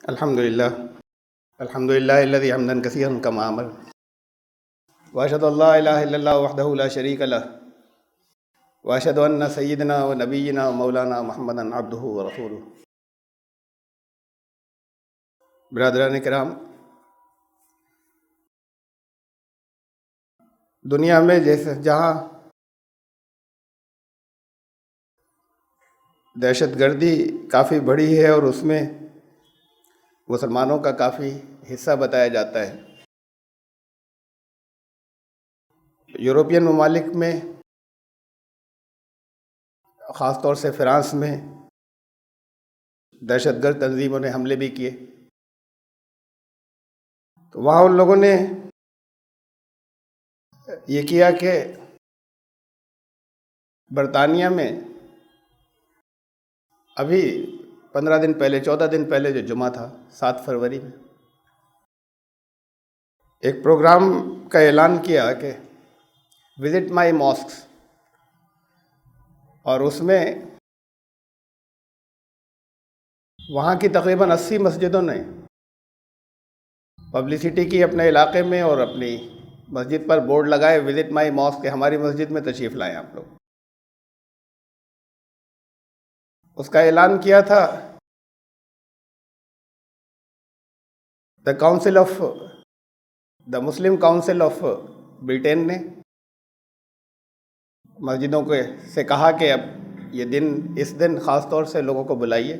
الحمد لله الذي حمدا كثيرا كما أمر وأشهد أن لا إله إلا الله وحده لا شريك له وأشهد أن سيدنا ونبينا ومولانا محمدا عبده ورسوله. برادران کرام، دنیا میں جہاں دہشت گردی کافی بڑھی ہے اور اس میں مسلمانوں کا کافی حصہ بتایا جاتا ہے، یورپین ممالک میں خاص طور سے فرانس میں دہشت گرد تنظیموں نے حملے بھی کیے، تو وہاں ان لوگوں نے یہ کیا کہ برطانیہ میں ابھی 15 دن پہلے 14 دن پہلے جو جمعہ تھا 7 فروری میں ایک پروگرام کا اعلان کیا کہ وزٹ مائی ماسکس، اور اس میں وہاں کی تقریباً 80 مسجدوں نے پبلسٹی کی اپنے علاقے میں اور اپنی مسجد پر بورڈ لگائے وزٹ مائی ماسک کہ ہماری مسجد میں تشریف لائیں آپ لوگ. اس کا اعلان کیا تھا دا مسلم کاؤنسل آف برٹین نے مسجدوں سے کہا کہ اب یہ اس دن خاص طور سے لوگوں کو بلائیے،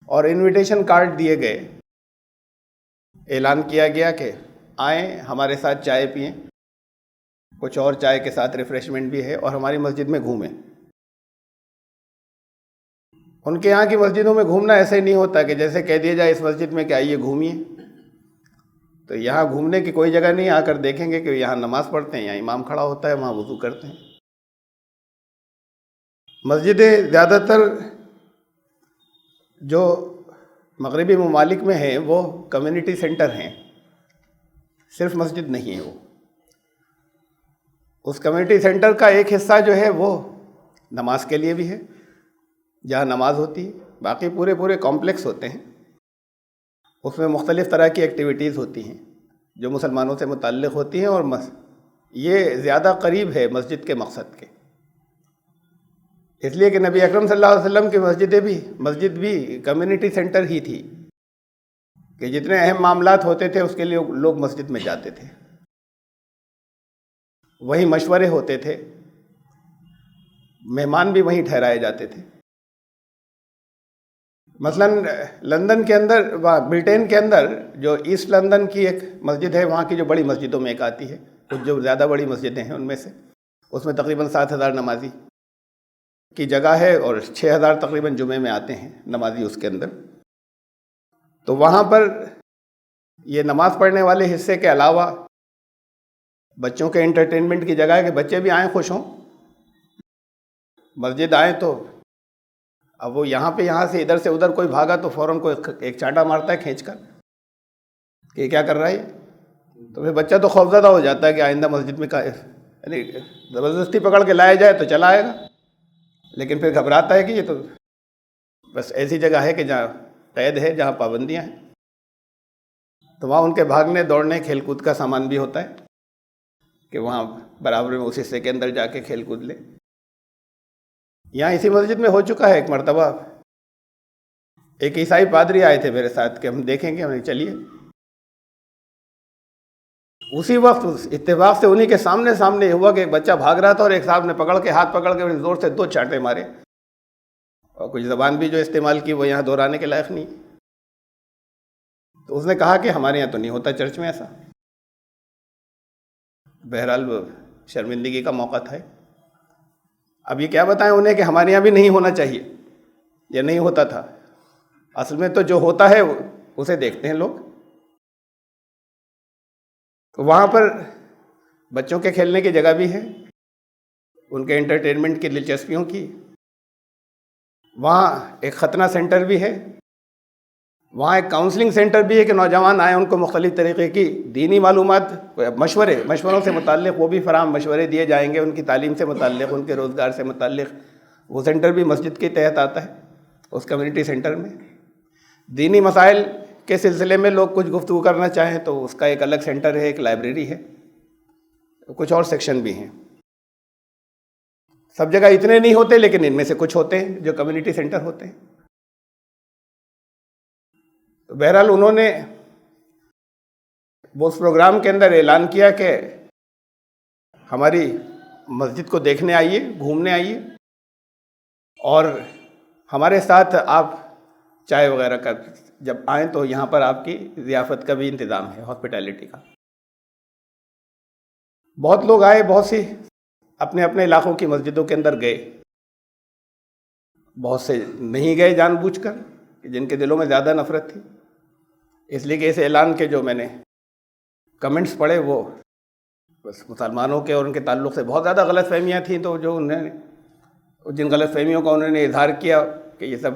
اور انویٹیشن کارڈ دیے گئے، اعلان کیا گیا کہ آئیں ہمارے ساتھ چائے پئیں، کچھ اور چائے کے ساتھ ریفریشمنٹ بھی ہے، اور ہماری مسجد میں گھومیں. ان کے یہاں کی مسجدوں میں گھومنا ایسے نہیں ہوتا کہ جیسے کہہ دیا جائے اس مسجد میں کہ آئیے گھومیے، تو یہاں گھومنے کی کوئی جگہ نہیں. آ کر دیکھیں گے کہ یہاں نماز پڑھتے ہیں، یہاں امام کھڑا ہوتا ہے، وہاں وضو کرتے ہیں. مسجدیں زیادہ تر جو مغربی ممالک میں ہیں وہ کمیونٹی سینٹر ہیں، صرف مسجد نہیں ہے. وہ اس کمیونٹی سینٹر کا ایک حصہ جو ہے وہ نماز کے لیے بھی ہے، جہاں نماز ہوتی ہے. باقی پورے کمپلیکس ہوتے ہیں، اس میں مختلف طرح کی ایکٹیویٹیز ہوتی ہیں جو مسلمانوں سے متعلق ہوتی ہیں، اور یہ زیادہ قریب ہے مسجد کے مقصد کے، اس لیے کہ نبی اکرم صلی اللہ علیہ وسلم کی مسجد بھی کمیونٹی سینٹر ہی تھی، کہ جتنے اہم معاملات ہوتے تھے اس کے لیے لوگ مسجد میں جاتے تھے، وہیں مشورے ہوتے تھے، مہمان بھی وہیں ٹھہرائے جاتے تھے. مثلا لندن کے اندر، برٹین کے اندر جو ایسٹ لندن کی ایک مسجد ہے، وہاں کی جو بڑی مسجدوں میں ایک آتی ہے، کچھ جو زیادہ بڑی مسجدیں ہیں ان میں سے، اس میں تقریباً 7,000 نمازی کی جگہ ہے، اور 6,000 تقریباً جمعے میں آتے ہیں نمازی اس کے اندر. تو وہاں پر یہ نماز پڑھنے والے حصے کے علاوہ بچوں کے انٹرٹینمنٹ کی جگہ ہے کہ بچے بھی آئیں خوش ہوں، مسجد آئیں تو اب وہ یہاں سے ادھر سے ادھر کوئی بھاگا تو فوراً کوئی ایک چانٹا مارتا ہے کھینچ کر کہ یہ کیا کر رہا ہے، تو پھر بچہ تو خوفزدہ ہو جاتا ہے کہ آئندہ مسجد میں یعنی زبردستی پکڑ کے لایا جائے تو چلا آئے گا، لیکن پھر گھبراتا ہے کہ یہ تو بس ایسی جگہ ہے کہ جہاں قید ہے، جہاں پابندیاں ہیں. تو وہاں ان کے بھاگنے دوڑنے کھیل کود کا سامان بھی ہوتا ہے کہ وہاں برابر میں اس حصے کے اندر جا کے کھیل کود لے. یہاں اسی مسجد میں ہو چکا ہے ایک مرتبہ، ایک عیسائی پادری آئے تھے میرے ساتھ کہ ہم دیکھیں گے، ہمیں چلیے. اسی وقت اتفاق سے انہی کے سامنے ہوا کہ ایک بچہ بھاگ رہا تھا، اور ایک صاحب نے ہاتھ پکڑ کے زور سے 2 چانٹے مارے، اور کچھ زبان بھی جو استعمال کی وہ یہاں دہرانے کے لائق نہیں. تو اس نے کہا کہ ہمارے یہاں تو نہیں ہوتا چرچ میں ایسا. بہرحال وہ شرمندگی کا موقع تھا. اب یہ کیا بتائیں انہیں کہ ہمارے یہاں بھی نہیں ہونا چاہیے، یا نہیں ہوتا تھا. اصل میں تو جو ہوتا ہے اسے دیکھتے ہیں لوگ. تو وہاں پر بچوں کے کھیلنے کی جگہ بھی ہے، ان کے انٹرٹینمنٹ کی دلچسپیوں کی. وہاں ایک ختنہ سینٹر بھی ہے، وہاں ایک کاؤنسلنگ سینٹر بھی ہے کہ نوجوان آئیں، ان کو مختلف طریقے کی دینی معلومات، مشوروں سے متعلق وہ بھی مشورے دیے جائیں گے، ان کی تعلیم سے متعلق، ان کے روزگار سے متعلق. وہ سینٹر بھی مسجد کے تحت آتا ہے، اس کمیونٹی سینٹر میں. دینی مسائل کے سلسلے میں لوگ کچھ گفتگو کرنا چاہیں تو اس کا ایک الگ سینٹر ہے، ایک لائبریری ہے، کچھ اور سیکشن بھی ہیں. سب جگہ اتنے نہیں ہوتے لیکن ان میں سے کچھ ہوتے ہیں جو کمیونٹی سینٹر ہوتے ہیں. تو بہرحال انہوں نے وہ اس پروگرام کے اندر اعلان کیا کہ ہماری مسجد کو دیکھنے آئیے، گھومنے آئیے، اور ہمارے ساتھ آپ چائے وغیرہ کا جب آئیں تو یہاں پر آپ کی ضیافت کا بھی انتظام ہے، ہاسپٹیلٹی کا. بہت لوگ آئے، بہت سی اپنے اپنے علاقوں کی مسجدوں کے اندر گئے، بہت سے نہیں گئے جان بوجھ کر، جن کے دلوں میں زیادہ نفرت تھی. اس لیے کہ اس اعلان کے جو میں نے کمنٹس پڑھے وہ بس مسلمانوں کے اور ان کے تعلق سے بہت زیادہ غلط فہمیاں تھیں. تو جو انہوں نے جن غلط فہمیوں کا انہوں نے اظہار کیا کہ یہ سب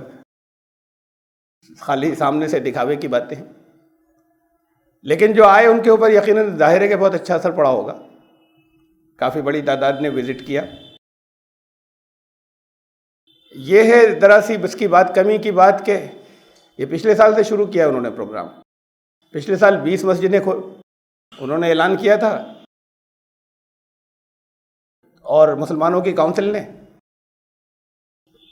خالی سامنے سے دکھاوے کی باتیں ہیں، لیکن جو آئے ان کے اوپر یقیناً ظاہر ہے کہ بہت اچھا اثر پڑا ہوگا. کافی بڑی تعداد نے وزٹ کیا. یہ ہے ذرا سی بس کی بات، کمی کی بات کہ یہ پچھلے سال سے شروع کیا انہوں نے پروگرام. پچھلے سال 20 مسجدیں انہوں نے اعلان کیا تھا، اور مسلمانوں کی کونسل نے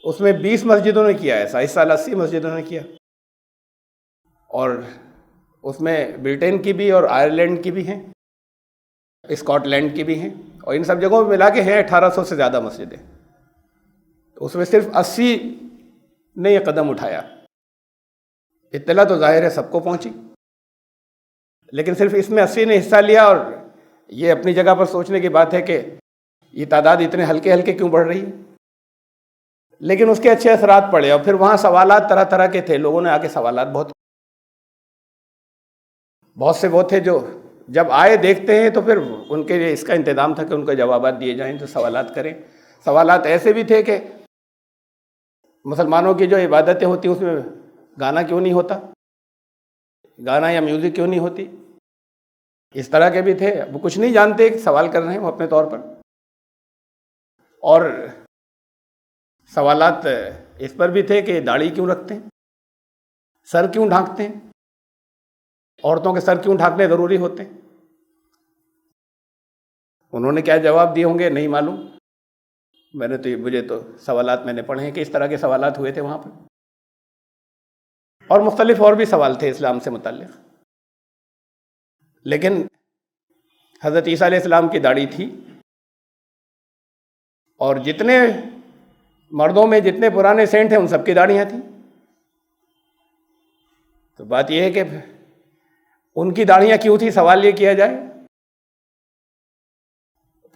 اس میں 20 مسجدوں نے کیا ایسا. اس سال 80 مسجدوں نے کیا، اور اس میں برٹن کی بھی اور آئرلینڈ کی بھی ہیں، اسکاٹ لینڈ کی بھی ہیں، اور ان سب جگہوں میں ملا کے ہیں 1800 سے زیادہ مسجدیں. اس میں صرف 80 نے یہ قدم اٹھایا. اطلاع تو ظاہر ہے سب کو پہنچی، لیکن صرف اس میں 80 نے حصہ لیا. اور یہ اپنی جگہ پر سوچنے کی بات ہے کہ یہ تعداد اتنے ہلکے ہلکے کیوں بڑھ رہی ہے، لیکن اس کے اچھے اثرات پڑے. اور پھر وہاں سوالات طرح طرح کے تھے، لوگوں نے آ کے سوالات بہت سے وہ تھے جو جب آئے دیکھتے ہیں تو پھر ان کے لیے اس کا انتظام تھا کہ ان کو جوابات دیے جائیں، تو سوالات کریں. سوالات ایسے بھی تھے کہ مسلمانوں کی جو عبادتیں ہوتی ہیں اس میں گانا کیوں نہیں ہوتا، گانا یا میوزک کیوں نہیں ہوتی، اس طرح کے بھی تھے. وہ کچھ نہیں جانتے، سوال کر رہے ہیں وہ اپنے طور پر. اور سوالات اس پر بھی تھے کہ داڑھی کیوں رکھتے ہیں، سر کیوں ڈھانکتے ہیں، عورتوں کے سر کیوں ڈھانکنے ضروری ہوتے ہیں. انہوں نے کیا جواب دیے ہوں گے نہیں معلوم. مجھے تو سوالات میں نے پڑھے ہیں کہ اس طرح کے سوالات ہوئے تھے وہاں پر، اور مختلف اور بھی سوال تھے اسلام سے متعلق. لیکن حضرت عیسیٰ علیہ السلام کی داڑھی تھی، اور جتنے مردوں میں جتنے پرانے سینٹ ہیں ان سب کی داڑھیاں تھیں. تو بات یہ ہے کہ ان کی داڑھیاں کیوں تھی، سوال یہ کیا جائے.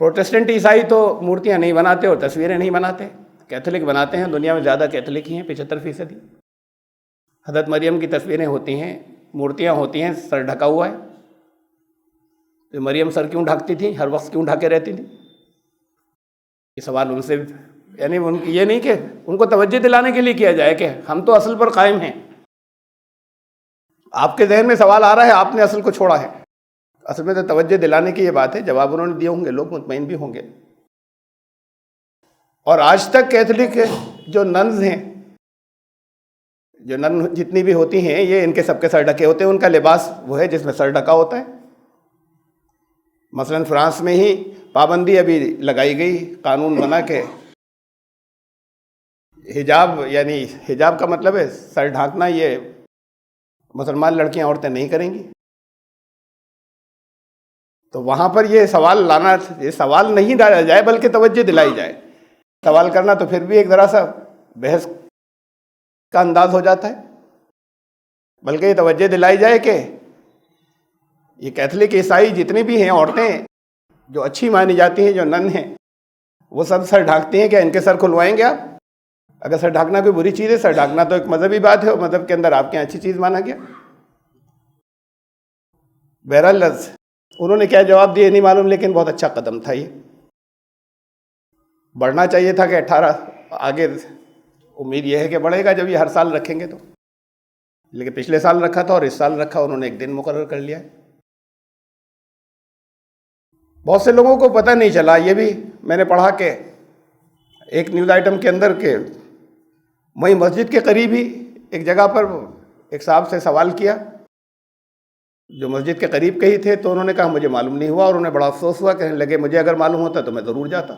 پروٹسٹنٹ عیسائی تو مورتیاں نہیں بناتے اور تصویریں نہیں بناتے، کیتھولک بناتے ہیں. دنیا میں زیادہ کیتھولک ہی ہیں، 75%. حضرت مریم کی تصویریں ہوتی ہیں، مورتیاں ہوتی ہیں، سر ڈھکا ہوا ہے. تو مریم سر کیوں ڈھانکتی تھی، ہر وقت کیوں ڈھکے رہتی تھی. یہ سوال ان سے یعنی یہ نہیں کہ ان کو توجہ دلانے کے لیے کیا جائے کہ ہم تو اصل پر قائم ہیں. آپ کے ذہن میں سوال آ رہا ہے، آپ نے اصل کو چھوڑا ہے. اصل میں تو توجہ دلانے کی یہ بات ہے. جواب انہوں نے دیے ہوں گے، لوگ مطمئن بھی ہوں گے. اور آج تک کیتھولک جو ننز ہیں، جو نن جتنی بھی ہوتی ہیں، یہ ان کے سب کے سر ڈھکے ہوتے ہیں. ان کا لباس وہ ہے جس میں سر ڈھکا ہوتا ہے. مثلا فرانس میں ہی پابندی ابھی لگائی گئی، قانون بنا کہ حجاب، یعنی حجاب کا مطلب ہے سر ڈھانکنا، یہ مسلمان لڑکیاں عورتیں نہیں کریں گی. تو وہاں پر یہ سوال لانا، یہ سوال نہیں ڈالا جائے بلکہ توجہ دلائی جائے. سوال کرنا تو پھر بھی ایک ذرا سا بحث کا انداز ہو جاتا ہے، بلکہ یہ توجہ دلائی جائے کہ یہ کیتھولک عیسائی جتنے بھی ہیں، عورتیں جو اچھی مانی جاتی ہیں، جو نن ہیں، وہ سب سر ڈھانکتی ہیں. کیا ان کے سر کھلوائیں گے آپ؟ اگر سر ڈھانکنا کوئی بری چیز ہے، سر ڈھانکنا تو ایک مذہبی بات ہے، اور مذہب کے اندر آپ کے یہاں اچھی چیز مانا گیا. بہرحال انہوں نے کیا جواب دیے نہیں معلوم، لیکن بہت اچھا قدم تھا. یہ بڑھنا چاہیے تھا کہ 18 آگے. امید یہ ہے کہ بڑھے گا جب یہ ہر سال رکھیں گے تو. لیکن پچھلے سال رکھا تھا اور اس سال رکھا، انہوں نے ایک دن مقرر کر لیا ہے. بہت سے لوگوں کو پتہ نہیں چلا. یہ بھی میں نے پڑھا کہ ایک نیوز آئٹم کے اندر کہ وہیں مسجد کے قریب ہی ایک جگہ پر ایک صاحب سے سوال کیا جو مسجد کے قریب کے ہی تھے، تو انہوں نے کہا مجھے معلوم نہیں ہوا، اور انہیں بڑا افسوس ہوا، کہنے لگے مجھے اگر معلوم ہوتا تو میں ضرور جاتا،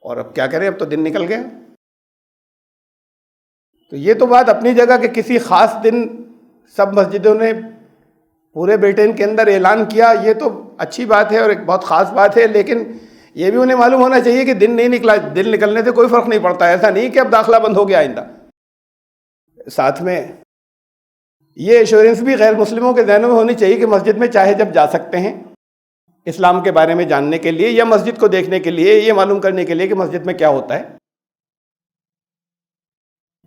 اور اب کیا کریں، اب تو دن نکل گیا۔ تو یہ تو بات اپنی جگہ کہ کسی خاص دن سب مسجدوں نے پورے بریٹین کے اندر اعلان کیا، یہ تو اچھی بات ہے اور ایک بہت خاص بات ہے، لیکن یہ بھی انہیں معلوم ہونا چاہیے کہ دن نہیں نکلا، دن نکلنے سے کوئی فرق نہیں پڑتا، ایسا نہیں کہ اب داخلہ بند ہو گیا آئندہ۔ ساتھ میں یہ ایشورنس بھی غیر مسلموں کے ذہنوں میں ہونی چاہیے کہ مسجد میں چاہے جب جا سکتے ہیں اسلام کے بارے میں جاننے کے لیے، یا مسجد کو دیکھنے کے لیے، یہ معلوم کرنے کے لیے کہ مسجد میں کیا ہوتا ہے۔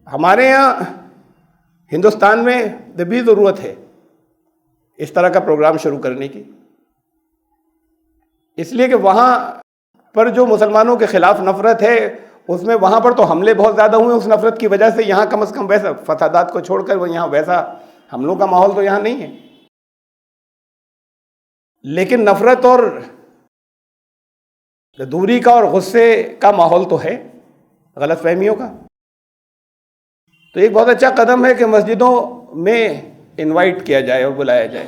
ہمارے یہاں ہندوستان میں بھی ضرورت ہے اس طرح کا پروگرام شروع کرنے کی، اس لیے کہ وہاں پر جو مسلمانوں کے خلاف نفرت ہے، اس میں وہاں پر تو حملے بہت زیادہ ہوئے اس نفرت کی وجہ سے، یہاں کم از کم ویسا فسادات کو چھوڑ کر وہ یہاں ویسا حملوں کا ماحول تو یہاں نہیں ہے، لیکن نفرت اور دوری کا اور غصے کا ماحول تو ہے، غلط فہمیوں کا۔ تو ایک بہت اچھا قدم ہے کہ مسجدوں میں انوائٹ کیا جائے اور بلایا جائے۔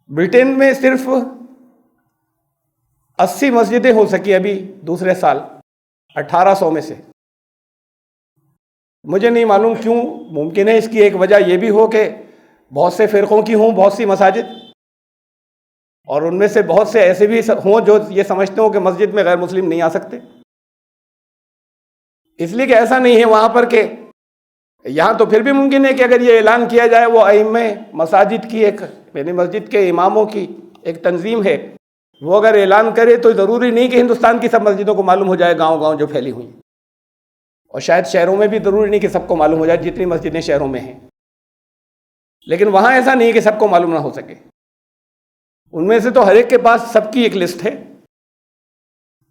برٹین میں صرف 80 مسجدیں ہو سکی ابھی دوسرے سال 1800 میں سے، مجھے نہیں معلوم کیوں، ممکن ہے اس کی ایک وجہ یہ بھی ہو کہ بہت سے فرقوں کی ہوں بہت سی مساجد، اور ان میں سے بہت سے ایسے بھی ہوں جو یہ سمجھتے ہوں کہ مسجد میں غیر مسلم نہیں آ سکتے، اس لیے کہ ایسا نہیں ہے وہاں پر کہ یہاں تو پھر بھی ممکن ہے کہ اگر یہ اعلان کیا جائے، وہ ائمہ مساجد کی ایک یعنی مسجد کے اماموں کی ایک تنظیم ہے، وہ اگر اعلان کرے تو ضروری نہیں کہ ہندوستان کی سب مسجدوں کو معلوم ہو جائے، گاؤں گاؤں جو پھیلی ہوئی، اور شاید شہروں میں بھی ضروری نہیں کہ سب کو معلوم ہو جائے جتنی مسجدیں شہروں میں ہیں، لیکن وہاں ایسا نہیں کہ سب کو معلوم نہ ہو سکے۔ ان میں سے تو ہر ایک کے پاس سب کی ایک لسٹ ہے،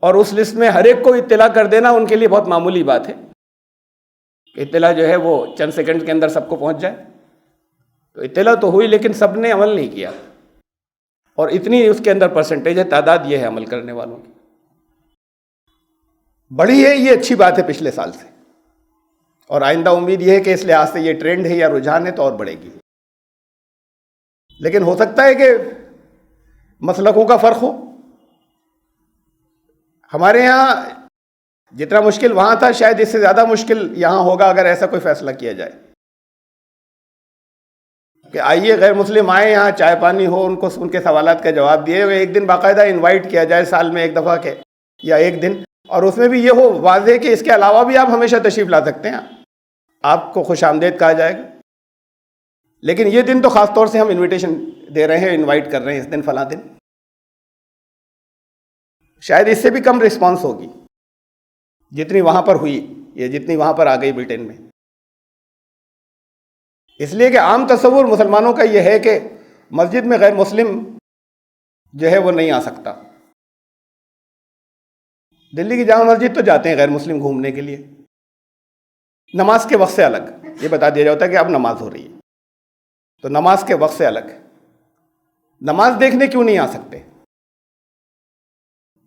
اور اس لسٹ میں ہر ایک کو اطلاع کر دینا ان کے لیے بہت معمولی بات ہے، اطلاع جو ہے وہ چند سیکنڈ کے اندر سب کو پہنچ جائے۔ تو اطلاع تو ہوئی لیکن سب نے عمل نہیں کیا، اور اتنی اس کے اندر پرسنٹیج ہے، تعداد یہ ہے عمل کرنے والوں کی بڑی ہے، یہ اچھی بات ہے پچھلے سال سے، اور آئندہ امید یہ ہے کہ اس لحاظ سے یہ ٹرینڈ ہے یا رجحان ہے تو اور بڑھے گی، لیکن ہو سکتا ہے کہ مسلکوں کا فرق ہو۔ ہمارے یہاں جتنا مشکل وہاں تھا شاید اس سے زیادہ مشکل یہاں ہوگا اگر ایسا کوئی فیصلہ کیا جائے کہ آئیے غیر مسلم آئیں یہاں، چائے پانی ہو، ان کو ان کے سوالات کا جواب دیے ہوئے، ایک دن باقاعدہ انوائٹ کیا جائے سال میں ایک دفعہ کے یا ایک دن، اور اس میں بھی یہ ہو واضح کہ اس کے علاوہ بھی آپ ہمیشہ تشریف لا سکتے ہیں، آپ کو خوش آمدید کہا جائے گا، لیکن یہ دن تو خاص طور سے ہم انویٹیشن دے رہے ہیں، انوائٹ کر رہے ہیں اس دن فلاں دن، شاید اس سے بھی کم رسپانس ہوگی جتنی وہاں پر ہوئی یا جتنی وہاں پر آ گئی برٹین میں، اس لیے کہ عام تصور مسلمانوں کا یہ ہے کہ مسجد میں غیر مسلم جو ہے وہ نہیں آ سکتا۔ دلی کی جامع مسجد تو جاتے ہیں غیر مسلم گھومنے کے لیے، نماز کے وقت سے الگ یہ بتا دیا جاتا ہے کہ اب نماز ہو رہی ہے، تو نماز کے وقت سے الگ نماز دیکھنے کیوں نہیں آ سکتے؟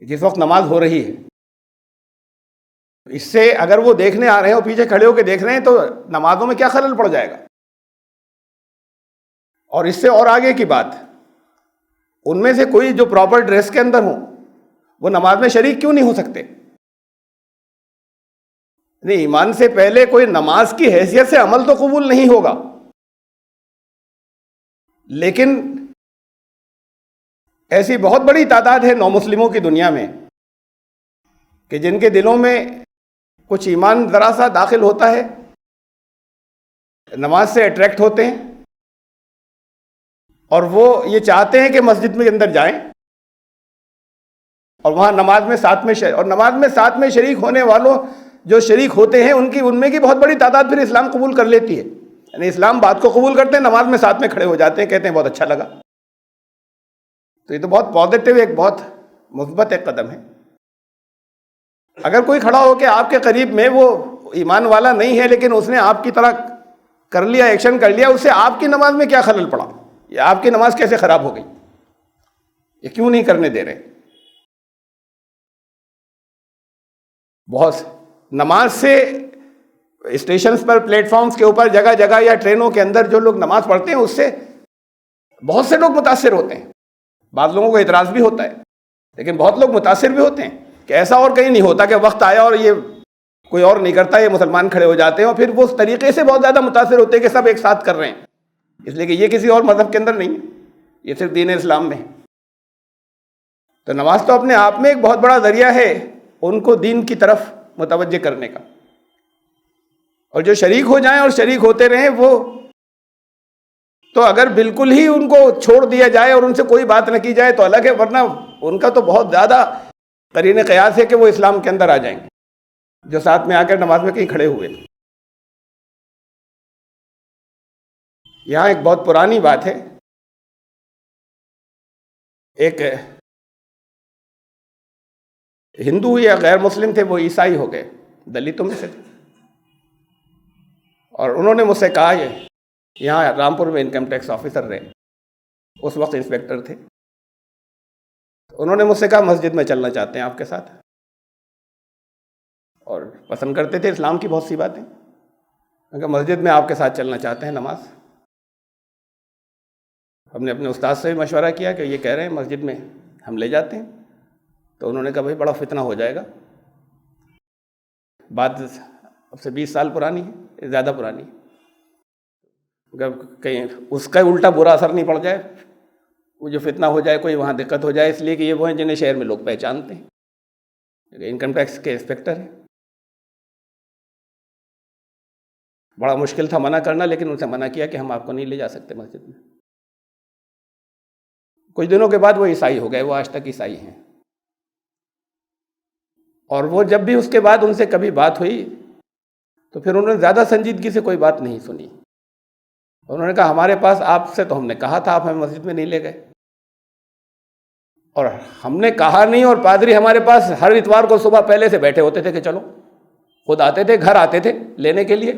جس وقت نماز ہو رہی ہے، اس سے اگر وہ دیکھنے آ رہے ہیں اور پیچھے کھڑے ہو کے دیکھ رہے ہیں تو نمازوں میں کیا خلل پڑ جائے گا؟ اور اس سے اور آگے کی بات، ان میں سے کوئی جو پراپر ڈریس کے اندر ہوں وہ نماز میں شریک کیوں نہیں ہو سکتے؟ نہیں، ایمان سے پہلے کوئی نماز کی حیثیت سے عمل تو قبول نہیں ہوگا، لیکن ایسی بہت بڑی تعداد ہے نو مسلموں کی دنیا میں کہ جن کے دلوں میں کچھ ایمان ذرا سا داخل ہوتا ہے، نماز سے اٹریکٹ ہوتے ہیں، اور وہ یہ چاہتے ہیں کہ مسجد میں اندر جائیں اور وہاں نماز میں ساتھ میں اور نماز میں ساتھ میں شریک ہونے والوں جو شریک ہوتے ہیں ان میں کی بہت بڑی تعداد پھر اسلام قبول کر لیتی ہے، یعنی اسلام بات کو قبول کرتے ہیں، نماز میں ساتھ میں کھڑے ہو جاتے ہیں، کہتے ہیں بہت اچھا لگا۔ تو یہ تو بہت پازیٹیو ایک بہت مثبت ایک قدم ہے۔ اگر کوئی کھڑا ہو کہ آپ کے قریب میں وہ ایمان والا نہیں ہے لیکن اس نے آپ کی طرح کر لیا، ایکشن کر لیا، اس سے آپ کی نماز میں کیا خلل پڑا، یا آپ کی نماز کیسے خراب ہو گئی، یہ کیوں نہیں کرنے دے رہے؟ بہت نماز سے اسٹیشنز پر، پلیٹ فارمز کے اوپر، جگہ جگہ یا ٹرینوں کے اندر جو لوگ نماز پڑھتے ہیں اس سے بہت سے لوگ متاثر ہوتے ہیں. بعض لوگوں کو اعتراض بھی ہوتا ہے، لیکن بہت لوگ متاثر بھی ہوتے ہیں کہ ایسا اور کہیں نہیں ہوتا کہ وقت آیا اور یہ کوئی اور نہیں کرتا، یہ مسلمان کھڑے ہو جاتے ہیں اور پھر وہ اس طریقے سے بہت زیادہ متاثر ہوتے ہیں کہ سب ایک ساتھ کر رہے ہیں، اس لیے کہ یہ کسی اور مذہب کے اندر نہیں ہے، یہ صرف دین اسلام میں ہے. تو نماز تو اپنے آپ میں ایک بہت بڑا ذریعہ ہے ان کو دین کی طرف متوجہ کرنے کا. اور جو شریک ہو جائیں اور شریک ہوتے رہیں، وہ تو اگر بالکل ہی ان کو چھوڑ دیا جائے اور ان سے کوئی بات نہ کی جائے تو الگ ہے، ورنہ ان کا تو بہت زیادہ قرین قیاس ہے کہ وہ اسلام کے اندر آ جائیں گے جو ساتھ میں آ کر نماز میں کہیں کھڑے ہوئے. یہاں ایک بہت پرانی بات ہے. ایک ہندو یا غیر مسلم تھے، وہ عیسائی ہو گئے، دلتوں میں سے تھے، اور انہوں نے مجھ سے کہا، یہاں رامپور میں انکم ٹیکس آفیسر رہے، اس وقت انسپیکٹر تھے، انہوں نے مجھ سے کہا مسجد میں چلنا چاہتے ہیں آپ کے ساتھ، اور پسند کرتے تھے اسلام کی بہت سی باتیں، کیونکہ مسجد میں آپ کے ساتھ چلنا چاہتے ہیں نماز. ہم نے اپنے استاد سے بھی مشورہ کیا کہ یہ کہہ رہے ہیں مسجد میں ہم لے جاتے ہیں، تو انہوں نے کہا بھائی بڑا فتنہ ہو جائے گا. بات اب سے 20 سال پرانی ہے، زیادہ پرانی ہے، کہیں اس کا الٹا برا اثر نہیں پڑ جائے، وہ جو فتنہ ہو جائے، کوئی وہاں دقت ہو جائے، اس لیے کہ یہ وہ ہیں جنہیں شہر میں لوگ پہچانتے ہیں، انکم ٹیکس کے انسپیکٹر ہیں. بڑا مشکل تھا منع کرنا، لیکن ان سے منع کیا کہ ہم آپ کو نہیں لے جا سکتے مسجد میں. کچھ دنوں کے بعد وہ عیسائی ہو گئے، وہ آج تک عیسائی ہیں. اور وہ جب بھی اس کے بعد ان سے کبھی بات ہوئی تو پھر انہوں نے زیادہ سنجیدگی سے کوئی بات نہیں سنی. انہوں نے کہا ہمارے پاس آپ سے تو ہم نے کہا تھا، آپ ہمیں مسجد میں نہیں لے گئے، اور ہم نے کہا نہیں، اور پادری ہمارے پاس ہر اتوار کو صبح پہلے سے بیٹھے ہوتے تھے کہ چلو، خود آتے تھے، گھر آتے تھے لینے کے لیے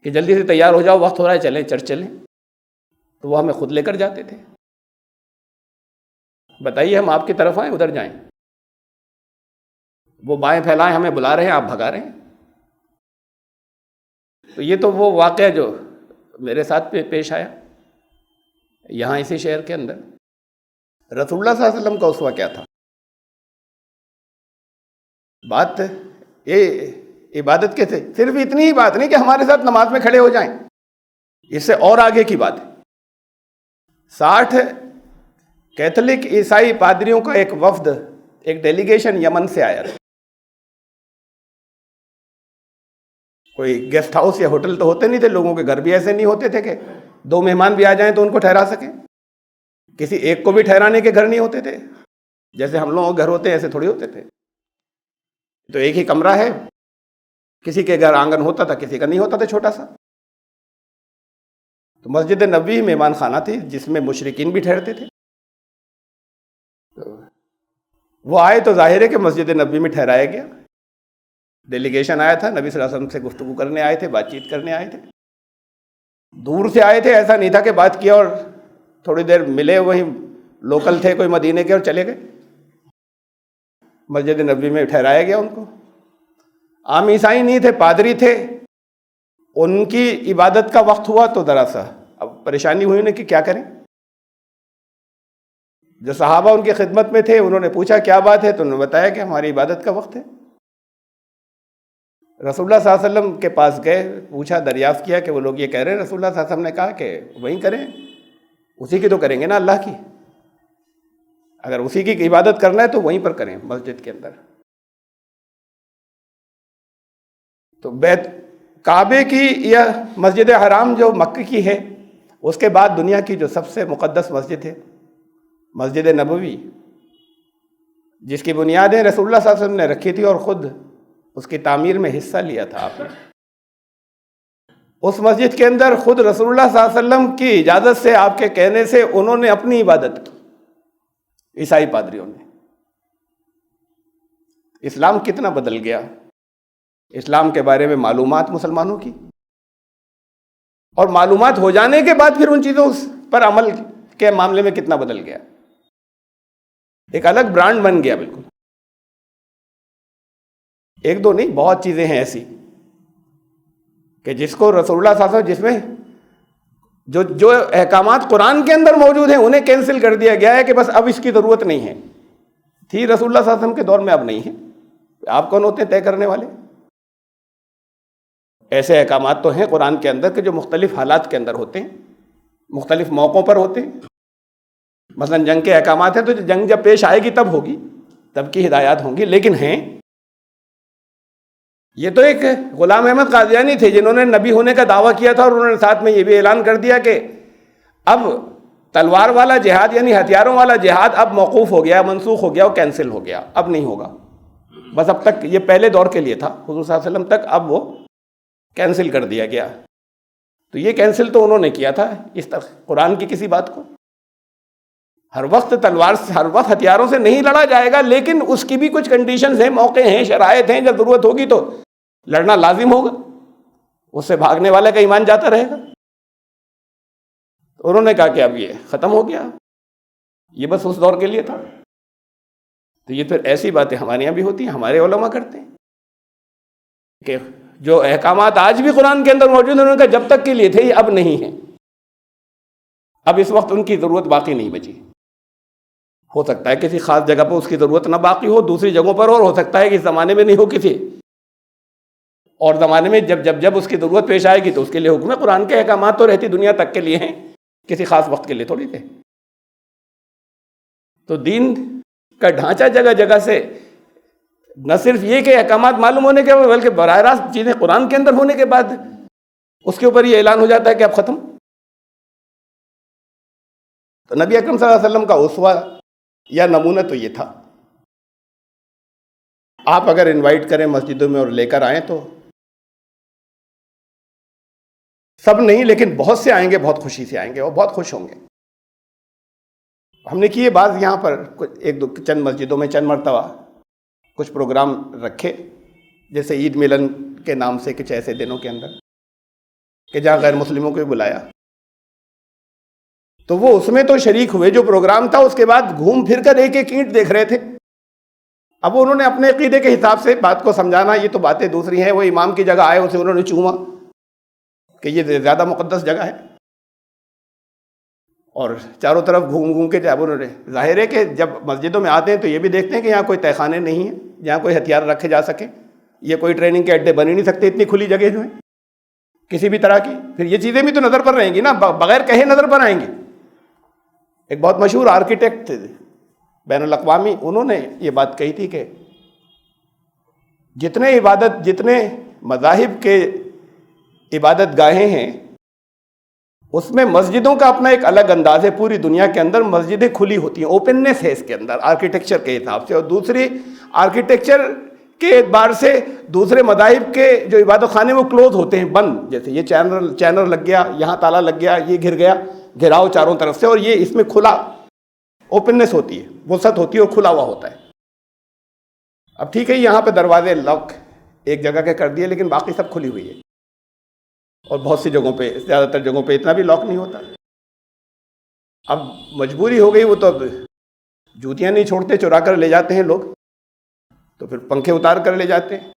کہ جلدی سے تیار ہو جاؤ، وقت ہو رہا ہے، چلیں چرچ چلیں. تو وہ ہمیں خود لے کر جاتے تھے. بتائیے ہم آپ کی طرف آئیں ادھر جائیں، وہ بائیں پھیلائیں ہمیں بلا رہے ہیں، آپ بھگا رہے ہیں. تو یہ تو وہ واقعہ جو میرے ساتھ پیش آیا یہاں اسی شہر کے اندر. رسول اللہ صلی اللہ علیہ وسلم کا اسوہ کیا تھا؟ بات یہ عبادت کے تھے، صرف اتنی ہی بات نہیں کہ ہمارے ساتھ نماز میں کھڑے ہو جائیں، اس سے اور آگے کی بات ہے. 60 کیتھولک عیسائی پادریوں کا ایک وفد، ایک ڈیلیگیشن یمن سے آیا تھا. کوئی گیسٹ ہاؤس یا ہوٹل تو ہوتے نہیں تھے، لوگوں کے گھر بھی ایسے نہیں ہوتے تھے کہ 2 مہمان بھی آ جائیں تو ان کو ٹھہرا سکیں. کسی ایک کو بھی ٹھہرانے کے گھر نہیں ہوتے تھے، جیسے ہم لوگوں کے گھر ہوتے ہیں ایسے تھوڑی ہوتے تھے. تو ایک ہی کمرہ ہے، کسی کے گھر آنگن ہوتا تھا، کسی کا نہیں ہوتا تھا، چھوٹا سا. تو مسجد نبوی مہمان خانہ تھی جس میں مشرکین بھی ٹھہرتے تھے. وہ آئے تو ظاہر ہے کہ مسجد نبوی میں ٹھہرایا گیا. ڈیلیگیشن آیا تھا، نبی صلی اللہ علیہ وسلم سے گفتگو کرنے آئے تھے، بات چیت کرنے آئے تھے. دور سے آئے تھے، ایسا نہیں تھا کہ بات کیا اور تھوڑی دیر ملے، وہیں لوکل تھے کوئی مدینے کے اور چلے گئے. مسجد نبوی میں ٹھہرایا گیا ان کو. عام عیسائی نہیں تھے، پادری تھے. ان کی عبادت کا وقت ہوا تو ذرا سا اب پریشانی ہوئی انہیں کہ کیا کریں. جو صحابہ ان کی خدمت میں تھے انہوں نے پوچھا کیا بات ہے، تو انہوں نے بتایا کہ ہماری عبادت کا وقت ہے. رسول اللہ صلی اللہ علیہ وسلم کے پاس گئے، پوچھا، دریافت کیا کہ وہ لوگ یہ کہہ رہے ہیں. رسول اللہ صلی اللہ علیہ وسلم نے کہا کہ وہیں کریں، اسی کی تو کریں گے نا، اللہ کی. اگر اسی کی عبادت کرنا ہے تو وہیں پر کریں، مسجد کے اندر. تو بیت کعبے کی یا مسجد حرام جو مکہ کی ہے، اس کے بعد دنیا کی جو سب سے مقدس مسجد ہے مسجد نبوی، جس کی بنیادیں رسول اللہ صلی اللہ علیہ وسلم نے رکھی تھی اور خود اس کی تعمیر میں حصہ لیا تھا آپ نے. اس مسجد کے اندر خود رسول اللہ صلی اللہ علیہ وسلم کی اجازت سے، آپ کے کہنے سے انہوں نے اپنی عبادت کی، عیسائی پادریوں نے. اسلام کتنا بدل گیا، اسلام کے بارے میں معلومات مسلمانوں کی، اور معلومات ہو جانے کے بعد پھر ان چیزوں پر عمل کے معاملے میں کتنا بدل گیا. ایک الگ برانڈ بن گیا بالکل. ایک دو نہیں، بہت چیزیں ہیں ایسی کہ جس کو رسول اللہ صلی اللہ علیہ وسلم، جس میں جو احکامات قرآن کے اندر موجود ہیں انہیں کینسل کر دیا گیا ہے کہ بس اب اس کی ضرورت نہیں ہے. تھی رسول اللہ صلی اللہ علیہ وسلم کے دور میں، اب نہیں ہے. آپ کون ہوتے ہیں طے کرنے والے؟ ایسے احکامات تو ہیں قرآن کے اندر کہ جو مختلف حالات کے اندر ہوتے ہیں، مختلف موقعوں پر ہوتے ہیں. مثلا جنگ کے احکامات ہیں تو جنگ جب پیش آئے گی تب ہوگی، تب کی ہدایات ہوں گی. لیکن ہیں یہ تو ایک غلام احمد قادیانی تھے جنہوں نے نبی ہونے کا دعویٰ کیا تھا، اور انہوں نے ساتھ میں یہ بھی اعلان کر دیا کہ اب تلوار والا جہاد یعنی ہتھیاروں والا جہاد اب موقوف ہو گیا، منسوخ ہو گیا، وہ کینسل ہو گیا، اب نہیں ہوگا. بس اب تک یہ پہلے دور کے لیے تھا حضور صلی اللہ علیہ وسلم تک، اب وہ کینسل کر دیا گیا. تو یہ کینسل تو انہوں نے کیا تھا اس طرح قرآن کی کسی بات کو. ہر وقت تلوار سے، ہر وقت ہتھیاروں سے نہیں لڑا جائے گا، لیکن اس کی بھی کچھ کنڈیشنز ہیں، موقع ہیں، شرائط ہیں. جب ضرورت ہوگی تو لڑنا لازم ہوگا، اس سے بھاگنے والے کا ایمان جاتا رہے گا. انہوں نے کہا کہ اب یہ ختم ہو گیا، یہ بس اس دور کے لیے تھا. تو یہ پھر ایسی باتیں ہمارے یہاں بھی ہوتی ہیں، ہمارے علماء کرتے ہیں کہ جو احکامات آج بھی قرآن کے اندر موجود ہیں انہوں نے کہا جب تک کے لیے تھے یہ اب نہیں ہیں، اب اس وقت ان کی ضرورت باقی نہیں بچی. ہو سکتا ہے کسی خاص جگہ پر اس کی ضرورت نہ باقی ہو، دوسری جگہوں پر، اور ہو سکتا ہے کہ اس زمانے میں نہیں ہو کسی اور زمانے میں جب اس کی ضرورت پیش آئے گی تو اس کے لیے حکم ہے. قرآن کے احکامات تو رہتی دنیا تک کے لیے ہیں، کسی خاص وقت کے لیے تھوڑی تھے. تو دین کا ڈھانچہ جگہ جگہ سے نہ صرف یہ کہ احکامات معلوم ہونے کے بعد، بلکہ براہ راست چیزیں قرآن کے اندر ہونے کے بعد اس کے اوپر یہ اعلان ہو جاتا ہے کہ اب ختم. تو نبی اکرم صلی اللہ علیہ وسلم کا اسوہ یا نمونہ تو یہ تھا. آپ اگر انوائٹ کریں مسجدوں میں اور لے کر آئیں تو سب نہیں لیکن بہت سے آئیں گے، بہت خوشی سے آئیں گے اور بہت خوش ہوں گے. ہم نے کیے بعض یہاں پر ایک دو چند مسجدوں میں چند مرتبہ کچھ پروگرام رکھے، جیسے عید ملن کے نام سے کچھ ایسے دنوں کے اندر کہ جہاں غیر مسلموں کو بھی بلایا. تو وہ اس میں تو شریک ہوئے جو پروگرام تھا، اس کے بعد گھوم پھر کر ایک ایک اینٹ دیکھ رہے تھے. اب انہوں نے اپنے عقیدے کے حساب سے بات کو سمجھانا، یہ تو باتیں دوسری ہیں. وہ امام کی جگہ آئے، اسے انہوں نے چوما کہ یہ زیادہ مقدس جگہ ہے، اور چاروں طرف گھوم گھوم کے جب انہوں نے، ظاہر ہے کہ جب مسجدوں میں آتے ہیں تو یہ بھی دیکھتے ہیں کہ یہاں کوئی تہہ خانے نہیں ہیں جہاں کوئی ہتھیار رکھے جا سکے. یہ کوئی ٹریننگ کے اڈے بن ہی نہیں سکتے، اتنی کھلی جگہ جو ہیں کسی بھی طرح کی. پھر یہ چیزیں بھی تو نظر پر رہیں گی نا، بغیر کہے نظر پر آئیں گی. ایک بہت مشہور آرکیٹیکٹ تھے بین الاقوامی، انہوں نے یہ بات کہی تھی کہ جتنے مذاہب کے عبادت گاہیں ہیں اس میں مسجدوں کا اپنا ایک الگ انداز ہے. پوری دنیا کے اندر مسجدیں کھلی ہوتی ہیں، اوپننیس ہے اس کے اندر آرکیٹیکچر کے حساب سے. اور دوسری آرکیٹیکچر کے اعتبار سے دوسرے مذاہب کے جو عبادت خانے وہ کلوز ہوتے ہیں، بند. جیسے یہ چینل لگ گیا، یہاں تالا لگ گیا، یہ گھر گیا، گھراؤ چاروں طرف سے، اور یہ اس میں کھلا اوپننیس ہوتی ہے، وسعت ہوتی ہے اور کھلا ہوا ہوتا ہے. اب ٹھیک ہے یہاں پہ دروازے لاک ایک جگہ کے کر دیے، لیکن باقی سب کھلی ہوئی ہے. اور بہت سی جگہوں پہ، زیادہ تر جگہوں پہ اتنا بھی لاک نہیں ہوتا. اب مجبوری ہو گئی، وہ تو اب جوتیاں نہیں چھوڑتے، چرا کر لے جاتے ہیں لوگ، تو پھر پنکھے اتار کر لے جاتے ہیں.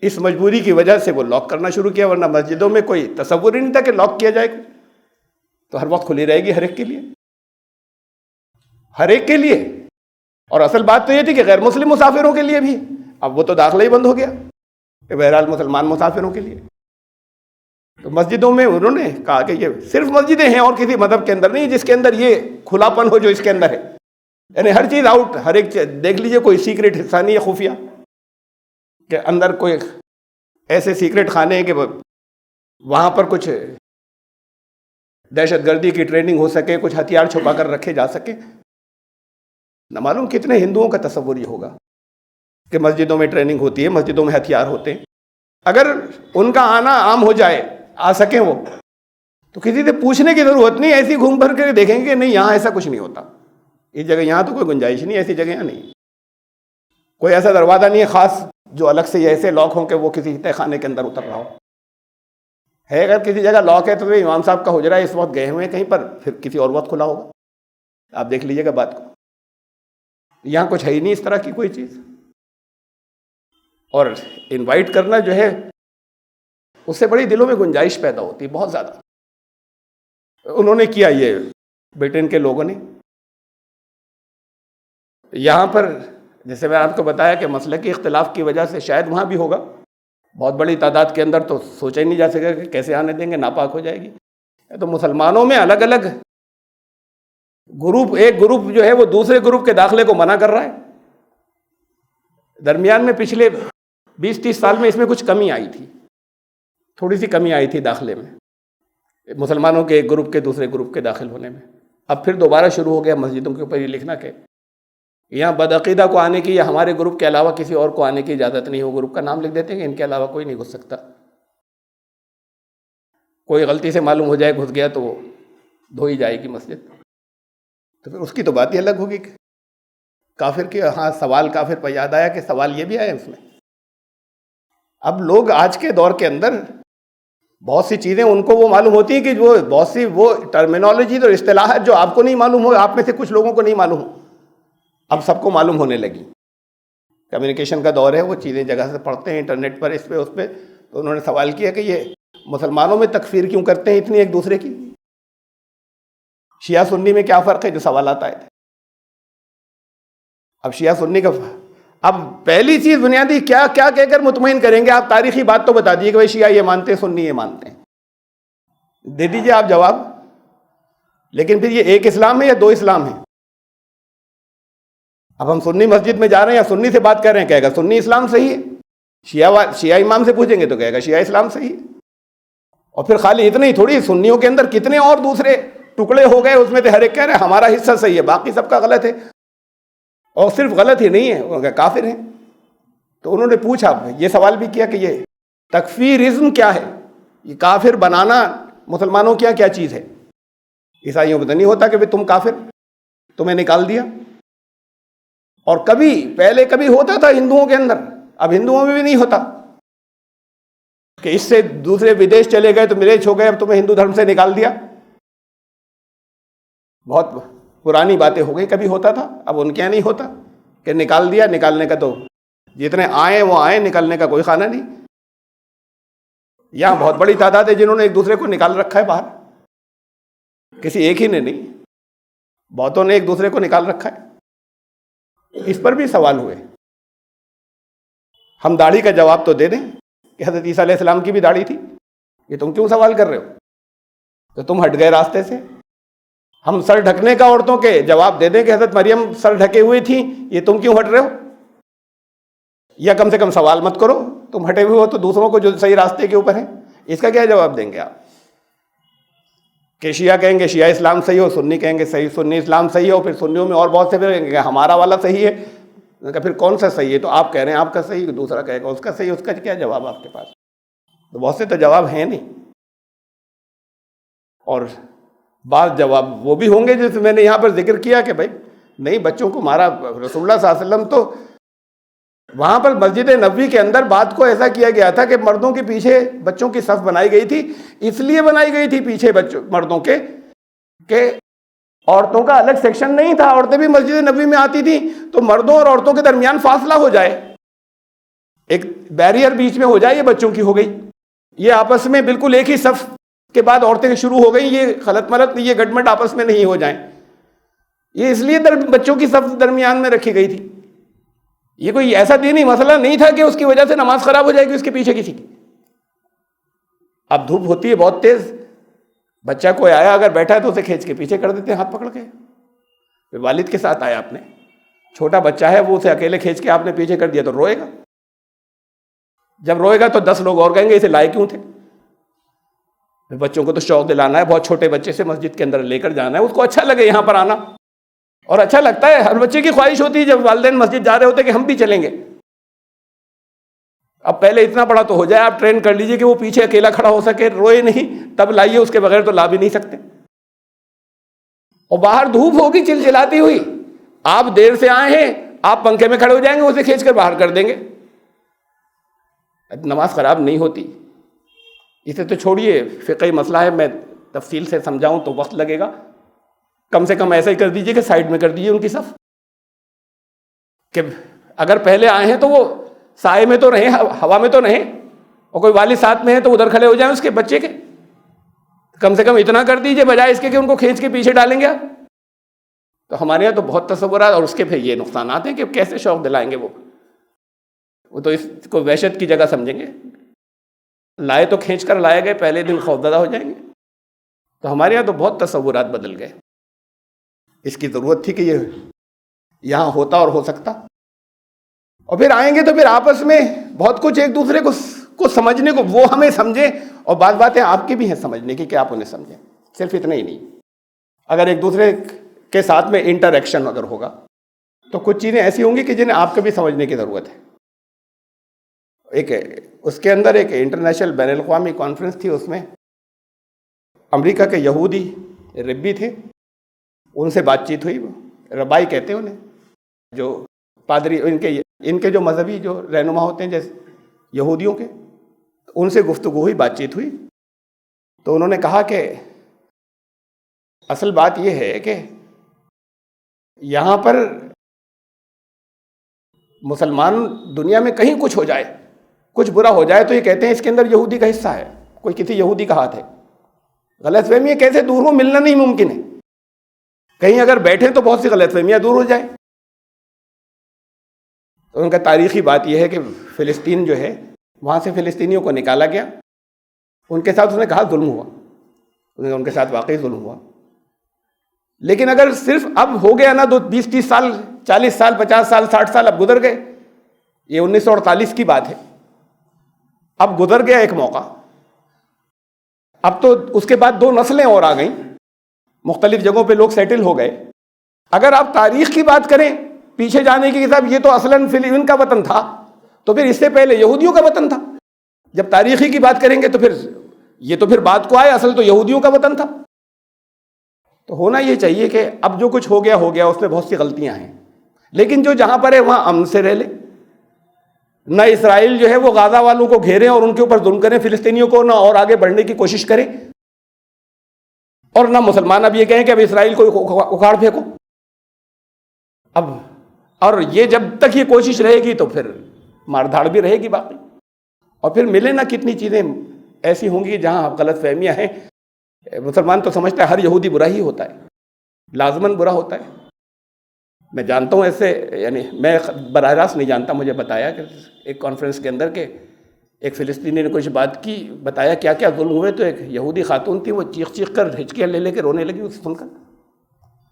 اس مجبوری کی وجہ سے وہ لاک کرنا شروع کیا، ورنہ مسجدوں میں کوئی تصور ہی نہیں تھا کہ لاک کیا جائے. تو ہر وقت کھلی رہے گی ہر ایک کے لیے، ہر ایک کے لیے. اور اصل بات تو یہ تھی کہ غیر مسلم مسافروں کے لیے بھی. اب وہ تو داخلہ ہی بند ہو گیا کہ بہرحال مسلمان مسافروں کے لیے. تو مسجدوں میں انہوں نے کہا کہ یہ صرف مسجدیں ہیں اور کسی مذہب کے اندر نہیں جس کے اندر یہ کھلا پن ہو جو اس کے اندر ہے. یعنی ہر چیز آؤٹ، ہر ایک دیکھ لیجئے، کوئی سیکرٹ حصہ نہیں ہے خفیہ کہ اندر کوئی ایسے سیکرٹ خانے ہیں کہ وہاں پر کچھ دہشت گردی کی ٹریننگ ہو سکے، کچھ ہتھیار چھپا کر رکھے جا سکے. نہ معلوم کتنے ہندوؤں کا تصور یہ ہوگا کہ مسجدوں میں ٹریننگ ہوتی ہے، مسجدوں میں ہتھیار ہوتے ہیں. اگر ان کا آنا عام ہو جائے، آ سکیں وہ، تو کسی سے پوچھنے کی ضرورت نہیں، ایسی گھوم پھر کے دیکھیں گے کہ نہیں یہاں ایسا کچھ نہیں ہوتا، اس جگہ یہاں تو کوئی گنجائش نہیں، ایسی جگہ نہیں. کوئی ایسا دروازہ نہیں ہے خاص جو الگ سے ایسے لاک ہوں کہ وہ کسی تہہ خانے کے اندر اتر رہا ہو. ہے اگر کسی جگہ لاک ہے تو وہ امام صاحب کا حجرہ اس وقت گئے ہوئے ہیں کہیں پر، پھر کسی اور وقت کھلا ہوگا. آپ دیکھ لیجئے گا بات کو. یہاں کچھ ہے ہی نہیں اس طرح کی کوئی چیز. اور انوائٹ کرنا جو ہے اس سے بڑی دلوں میں گنجائش پیدا ہوتی ہے بہت زیادہ. انہوں نے کیا یہ برٹن کے لوگوں نے. یہاں پر جیسے میں آپ کو بتایا کہ مسلکی اختلاف کی وجہ سے شاید وہاں بھی ہوگا بہت بڑی تعداد کے اندر، تو سوچا ہی نہیں جا سکے کہ کیسے آنے دیں گے، ناپاک ہو جائے گی. تو مسلمانوں میں الگ الگ گروپ، ایک گروپ جو ہے وہ دوسرے گروپ کے داخلے کو منع کر رہا ہے. درمیان میں پچھلے 20-30 سال میں اس میں کچھ کمی آئی تھی، تھوڑی سی کمی آئی تھی داخلے میں، مسلمانوں کے ایک گروپ کے دوسرے گروپ کے داخل ہونے میں. اب پھر دوبارہ شروع ہو گیا مسجدوں کے اوپر یہ لکھنا کہ یہاں بدعقیدہ کو آنے کی یا ہمارے گروپ کے علاوہ کسی اور کو آنے کی اجازت نہیں. وہ گروپ کا نام لکھ دیتے ہیں کہ ان کے علاوہ کوئی نہیں گھس سکتا. کوئی غلطی سے معلوم ہو جائے گھس گیا تو وہ دھوئی جائے گی مسجد. تو پھر اس کی تو بات ہی الگ ہوگی. کافر کی، ہاں سوال کافر پر یاد آیا کہ سوال یہ بھی آیا اس میں. اب لوگ آج کے دور کے اندر بہت سی چیزیں ان کو وہ معلوم ہوتی ہیں کہ وہ بہت سی وہ ٹرمینالوجی اور اصطلاحات جو آپ کو نہیں معلوم ہو، آپ میں سے کچھ لوگوں کو نہیں معلوم ہو، اب سب کو معلوم ہونے لگی. کمیونیکیشن کا دور ہے، وہ چیزیں جگہ سے پڑھتے ہیں انٹرنیٹ پر، اس پہ. تو انہوں نے سوال کیا کہ یہ مسلمانوں میں تکفیر کیوں کرتے ہیں اتنی ایک دوسرے کی؟ شیعہ سنی میں کیا فرق ہے؟ جو سوالات آئے تھے. اب شیعہ سنی کا اب پہلی چیز بنیادی کیا کہہ کر مطمئن کریں گے آپ؟ تاریخی بات تو بتا دیجیے کہ بھائی شیعہ یہ مانتے ہیں، سنی یہ مانتے ہیں، دے دیجیے آپ جواب. لیکن پھر یہ ایک اسلام ہے یا دو اسلام ہیں؟ اب ہم سنی مسجد میں جا رہے ہیں یا سنی سے بات کر رہے ہیں، کہے گا سنی اسلام صحیح ہے. شیعہ امام سے پوچھیں گے تو کہے گا شیعہ اسلام صحیح ہے. اور پھر خالی اتنا ہی تھوڑی، سنیوں کے اندر کتنے اور دوسرے ٹکڑے ہو گئے، اس میں تو ہر ایک کہہ رہے ہیں ہمارا حصہ صحیح ہے، باقی سب کا غلط ہے. اور صرف غلط ہی نہیں ہے، وہ کافر ہیں. تو انہوں نے پوچھا، یہ سوال بھی کیا کہ یہ تکفیرزم کیا ہے؟ یہ کافر بنانا مسلمانوں کیا کیا چیز ہے؟ عیسائیوں میں تو نہیں ہوتا کہ بھئی تم کافر، تمہیں نکال دیا. اور پہلے کبھی ہوتا تھا ہندوؤں کے اندر، اب ہندوؤں میں بھی نہیں ہوتا کہ اس سے دوسرے ودیش چلے گئے تو ملیچ ہو گئے، اب تمہیں ہندو دھرم سے نکال دیا. بہت پرانی باتیں ہو گئی. کبھی ہوتا تھا، اب ان کے یہاں نہیں ہوتا کہ نکال دیا. نکالنے کا تو جتنے آئے وہ آئے، نکالنے کا کوئی خانہ نہیں. یہاں بہت بڑی تعداد ہے جنہوں نے ایک دوسرے کو نکال رکھا ہے باہر. کسی ایک ہی نے نہیں، بہتوں نے ایک دوسرے کو نکال رکھا ہے. اس پر بھی سوال ہوئے. ہم داڑھی کا جواب تو دے دیں کہ حضرت عیسیٰ علیہ السلام کی بھی داڑھی تھی، یہ تم کیوں سوال کر رہے ہو؟ تو تم ہٹ گئے راستے سے. ہم سر ڈھکنے کا عورتوں کے جواب دے دیں کہ حضرت مریم سر ڈھکے ہوئے تھیں، یہ تم کیوں ہٹ رہے ہو؟ یا کم سے کم سوال مت کرو، تم ہٹے ہوئے ہو تو دوسروں کو جو صحیح راستے کے اوپر ہیں. اس کا کیا جواب دیں گے آپ؟ کہ شیعہ کہیں گے شیعہ اسلام صحیح ہو، سنی کہیں گے صحیح سنی اسلام صحیح ہو، پھر سنیوں میں اور بہت سے پھر کہیں گے ہمارا والا صحیح ہے. پھر کون سا صحیح ہے؟ تو آپ کہہ رہے ہیں آپ کا صحیح، دوسرا کہے گا اس کا صحیح. اس کا کیا جواب آپ کے پاس؟ تو بہت سے تو جواب ہیں نہیں. اور بعض جواب وہ بھی ہوں گے جیسے میں نے یہاں پر ذکر کیا کہ بھائی نہیں، بچوں کو مارا. رسول اللہ صلی اللہ علیہ وسلم تو وہاں پر مسجد نبوی کے اندر بات کو ایسا کیا گیا تھا کہ مردوں کے پیچھے بچوں کی صف بنائی گئی تھی. اس لیے بنائی گئی تھی پیچھے مردوں کے کہ عورتوں کا الگ سیکشن نہیں تھا. عورتیں بھی مسجد نبوی میں آتی تھیں تو مردوں اور عورتوں کے درمیان فاصلہ ہو جائے، ایک بیریئر بیچ میں ہو جائے. یہ بچوں کی ہو گئی، یہ آپس میں بالکل ایک ہی صف کے بعد عورتیں شروع ہو گئیں. یہ خلط ملط، یہ گڈمٹ آپس میں نہیں ہو جائیں. یہ اس لیے بچوں کی صف درمیان میں رکھی گئی تھی. یہ کوئی ایسا دینی مسئلہ نہیں تھا کہ اس کی وجہ سے نماز خراب ہو جائے گی اس کے پیچھے کسی کی. اب دھوپ ہوتی ہے بہت تیز، بچہ کوئی آیا اگر بیٹھا ہے تو اسے کھینچ کے پیچھے کر دیتے ہیں ہاتھ پکڑ کے. پھر والد کے ساتھ آیا آپ نے، چھوٹا بچہ ہے وہ اسے اکیلے کھینچ کے آپ نے پیچھے کر دیا تو روئے گا. جب روئے گا تو 10 لوگ اور کہیں گے اسے لائے کیوں تھے. بچوں کو تو شوق دلانا ہے، بہت چھوٹے بچے سے مسجد کے اندر لے کر جانا ہے، اس کو اچھا لگے یہاں پر آنا. اور اچھا لگتا ہے، ہر بچے کی خواہش ہوتی ہے جب والدین مسجد جا رہے ہوتے کہ ہم بھی چلیں گے. اب پہلے اتنا بڑا تو ہو جائے، آپ ٹرین کر لیجئے کہ وہ پیچھے اکیلا کھڑا ہو سکے، روئے نہیں، تب لائیے. اس کے بغیر تو لا بھی نہیں سکتے. اور باہر دھوپ ہوگی چلچلاتی ہوئی، آپ دیر سے آئے ہیں، آپ پنکھے میں کھڑے ہو جائیں گے، اسے کھینچ کر باہر کر دیں گے. نماز خراب نہیں ہوتی. اسے تو چھوڑیے، فقہی مسئلہ ہے، میں تفصیل سے سمجھاؤں تو وقت لگے گا. کم سے کم ایسا ہی کر دیجئے کہ سائڈ میں کر دیجئے ان کی صف، کہ اگر پہلے آئے ہیں تو وہ سائے میں تو رہیں، ہوا میں تو رہیں، اور کوئی والد ساتھ میں ہے تو ادھر کھڑے ہو جائیں اس کے بچے کے. کم سے کم اتنا کر دیجئے بجائے اس کے کہ ان کو کھینچ کے پیچھے ڈالیں گے آپ. تو ہمارے یہاں تو بہت تصورات، اور اس کے پھر یہ نقصانات ہیں کہ کیسے شوق دلائیں گے. وہ تو اس کو وحشت کی جگہ سمجھیں گے. لائے تو کھینچ کر لائے گئے، پہلے دن خوفزدہ ہو جائیں گے. تو ہمارے یہاں تو بہت تصورات بدل گئے. اس کی ضرورت تھی کہ یہ یہاں ہوتا اور ہو سکتا. اور پھر آئیں گے تو پھر آپس میں بہت کچھ ایک دوسرے کو سمجھنے کو، وہ ہمیں سمجھیں، اور بعض باتیں آپ کی بھی ہیں سمجھنے کی کہ آپ انہیں سمجھیں. صرف اتنا ہی نہیں، اگر ایک دوسرے کے ساتھ میں انٹریکشن اگر ہوگا تو کچھ چیزیں ایسی ہوں گی کہ جنہیں آپ کو بھی سمجھنے کی ضرورت ہے. اس کے اندر ایک انٹرنیشنل بین الاقوامی کانفرنس تھی، اس میں امریکہ کے یہودی ربی تھے، ان سے بات چیت ہوئی. ربائی کہتے ہیں انہیں، جو پادری، ان کے جو مذہبی جو رہنما ہوتے ہیں جیسے یہودیوں کے، ان سے گفتگو ہوئی، بات چیت ہوئی. تو انہوں نے کہا کہ اصل بات یہ ہے کہ یہاں پر مسلمان دنیا میں کہیں کچھ ہو جائے، کچھ برا ہو جائے تو یہ کہتے ہیں اس کے اندر یہودی کا حصہ ہے، کوئی کسی یہودی کا ہاتھ ہے. غلط فہمیاں کیسے دور ہو، ملنا نہیں ممکن ہے. کہیں اگر بیٹھیں تو بہت سی غلط فہمیاں دور ہو جائیں. تو ان کا تاریخی بات یہ ہے کہ فلسطین جو ہے، وہاں سے فلسطینیوں کو نکالا گیا، ان کے ساتھ اس نے کہا ظلم ہوا، ان کے ساتھ واقعی ظلم ہوا. لیکن اگر صرف اب ہو گیا نا، 20-30 سال، 40 سال، 50 سال، 60 سال اب گزر گئے. یہ 1948 کی بات ہے. اب گزر گیا ایک موقع. اب تو اس کے بعد 2 نسلیں اور آ گئیں، مختلف جگہوں پہ لوگ سیٹل ہو گئے. اگر آپ تاریخ کی بات کریں پیچھے جانے کی کتاب، یہ تو اصلاً ان کا وطن تھا، تو پھر اس سے پہلے یہودیوں کا وطن تھا. جب تاریخی کی بات کریں گے تو پھر یہ تو پھر بعد کو آئے، اصل تو یہودیوں کا وطن تھا. تو ہونا یہ چاہیے کہ اب جو کچھ ہو گیا، اس میں بہت سی غلطیاں ہیں، لیکن جو جہاں پر ہے وہاں امن سے رہ لے. نہ اسرائیل جو ہے وہ غازہ والوں کو گھیریں اور ان کے اوپر ظلم کریں، فلسطینیوں کو نہ اور آگے بڑھنے کی کوشش کریں، اور نہ مسلمان اب یہ کہیں کہ اب اسرائیل کو اکھاڑ پھینکو. اب اور یہ جب تک یہ کوشش رہے گی تو پھر مار دھاڑ بھی رہے گی باقی. اور پھر ملے نہ کتنی چیزیں ایسی ہوں گی جہاں غلط فہمیاں ہیں. مسلمان تو سمجھتا ہے ہر یہودی برا ہی ہوتا ہے، لازماً برا ہوتا ہے. میں جانتا ہوں ایسے، یعنی میں براہ راست نہیں جانتا، مجھے بتایا کہ ایک کانفرنس کے اندر کہ ایک فلسطینی نے کچھ بات کی، بتایا کیا کیا ظلم ہوئے، تو ایک یہودی خاتون تھی، وہ چیخ چیخ کر ہچکیاں لے لے کے رونے لگی اسے سن کر.